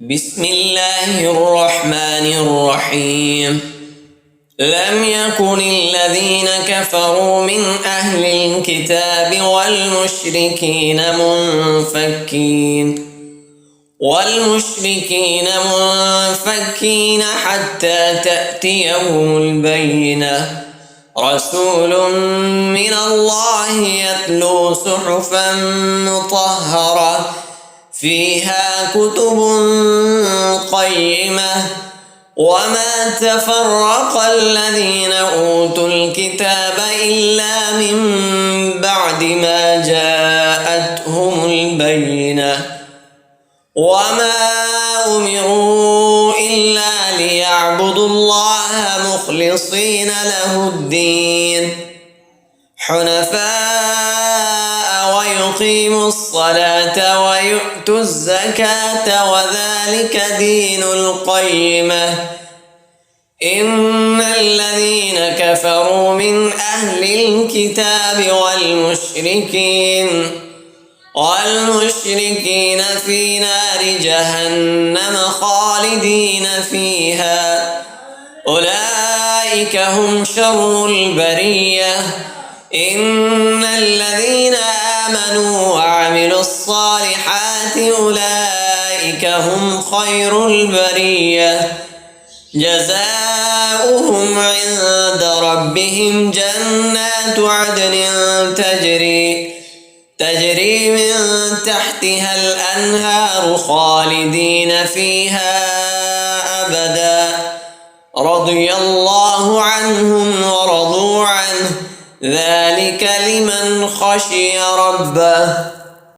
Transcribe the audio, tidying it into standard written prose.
بسم الله الرحمن الرحيم. لم يكن الذين كفروا من أهل الكتاب والمشركين حتى تأتيهم البينة. رسول من الله يتلو صحفا مطهرة فيها كتب قيمة. وما تفرق الذين أوتوا الكتاب إلا من بعد ما جاءتهم البينة. وما أمروا إلا ليعبدوا الله مخلصين له الدين حنفاء ويقيموا الصلاة ويؤتوا الزكاة وذلك دين القيمة. إن الذين كفروا من أهل الكتاب والمشركين في نار جهنم خالدين فيها. أولئك هم شر البرية. إن الذين آمنوا وعملوا الصالحات أولئك هم خير البرية. جزاؤهم عند ربهم جنات عدن تجري من تحتها الأنهار خالدين فيها أبدا. رضي الله عنهم ورضوا عنه ذلك لمن خشي ربه.